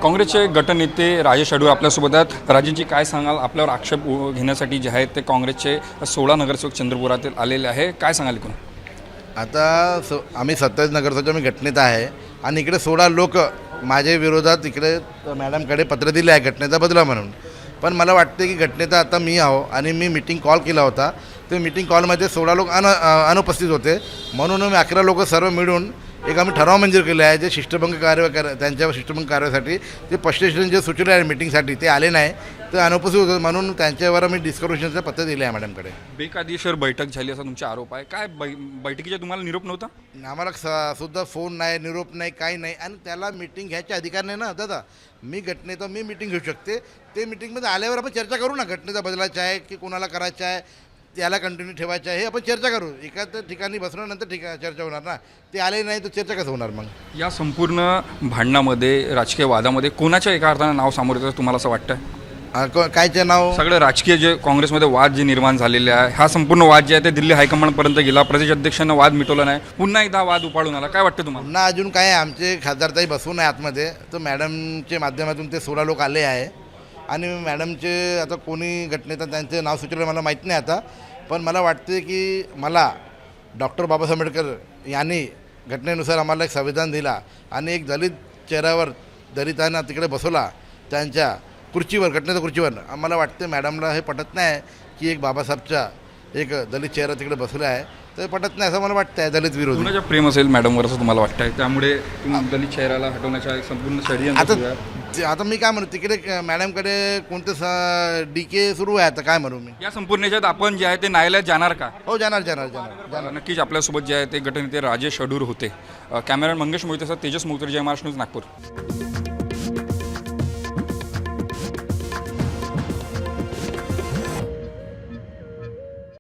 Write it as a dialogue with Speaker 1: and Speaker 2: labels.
Speaker 1: काँग्रेसचे गटनेते राजेश अडूळ आपल्यासोबत आहेत. राजेशजी, काय सांगाल? आपल्यावर आक्षेप घेण्यासाठी जे आहेत ते काँग्रेसचे 16 नगरसेवक चंद्रपुरातील आलेले आहे, काय सांगाल इकडून?
Speaker 2: आता आम्ही 27 नगरसेवक मी गटनेता आहे आणि इकडे 16 लोक माझ्या विरोधात इकडे मॅडमकडे पत्र दिले आहे घटनेचा बदला म्हणून. पण मला वाटते की घटनेचा आता मी आहो आणि मी मीटिंग कॉल केला होता. ते मीटिंग कॉलमध्ये 16 लोक अनुपस्थित होते, म्हणून मी 11 लोक सर्व मिळून एक आम्ही ठराव मंजूर केले आहे. जे शिष्टभंग त्यांच्या शिष्टभंग कार्यासाठी ते स्टेशन जे सुचले आहे मीटिंगसाठी ते आले नाही, ते अनुपस्थित होते, म्हणून त्यांच्यावर आम्ही डिस्कशनचं पत्र दिले आहे मॅडमकडे.
Speaker 1: बेकायदेशीर बैठक झाली असा तुमचा आरोप आहे. काय बैठकीचा तुम्हाला निरोप नव्हता?
Speaker 2: आम्हाला सुद्धा फोन नाही, निरोप नाही, काही नाही. आणि त्याला मीटिंग घ्यायचे अधिकार नाही ना दादा. मी घटनेचा मी मीटिंग घेऊ शकते. ते मीटिंगमध्ये आल्यावर आपण चर्चा करू ना, घटनेचा बदलायचा आहे की कोणाला करायचा आहे, त्याला कंटिन्यू ठेवायचं आहे, हे आपण चर्चा करू. एकाच ठिकाणी बसल्यानंतर चर्चा होणार ना. ते आले नाही तर चर्चा कसं होणार मग?
Speaker 1: या संपूर्ण भांडणामध्ये, राजकीय वादामध्ये कोणाच्या एका अर्थानं नाव सामोरं येतं तुम्हाला असं वाटतं?
Speaker 2: कायचे नाव?
Speaker 1: सगळं राजकीय जे काँग्रेसमध्ये वाद जे निर्माण झालेले आहे, हा संपूर्ण वाद जे आहे ते दिल्ली हायकमांडपर्यंत गेला. प्रदेश अध्यक्षांना वाद मिटवला नाही, पुन्हा एकदा वाद उपाडून आला. काय वाटतं तुम्हाला?
Speaker 2: पुन्हा अजून काय, आमचे खासदारताई बसून आहे आतमध्ये, तर मॅडमच्या माध्यमातून ते 16 लोक आले आहे. आणि मॅडमचे आता कोणी घटनेचं त्यांचे नाव सुचवलं मला माहीत नाही आता. पण मला वाटते की मला डॉक्टर बाबासाहेब आंबेडकर यांनी घटनेनुसार आम्हाला एक संविधान दिला आणि एक दलित चेहऱ्यावर दलितांना तिकडे बसवला त्यांच्या खुर्चीवर, घटनेच्या खुर्चीवर. आम्हाला वाटते मॅडमला हे पटत नाही की एक बाबासाहेबचा एक दलित चेहरा तिकडे बसवला आहे, तर पटत नाही असं मला वाटतं आहे. दलित विरोधी
Speaker 1: कोणाचं प्रेम असेल मॅडमवर असं तुम्हाला वाटतं आहे, त्यामुळे दलित चेहऱ्याला हटवण्याच्या एक संपूर्ण षडयंत्र?
Speaker 2: आता मी काय म्हणू, तिकडे मॅडमकडे कोणतं DK सुरू आहे, आता काय म्हणू मी?
Speaker 1: या संपूर्ण याच्यात आपण जे आहे ते न्यायालयात जाणार का?
Speaker 2: हो, जाणार.
Speaker 1: नक्कीच आपल्यासोबत जे आहे ते गटनेते राजेश अडूर होते. कॅमेरामॅन मंगेश मोहिते, तेजस मोहिते, जय महाराष्ट्र न्यूज, नागपूर.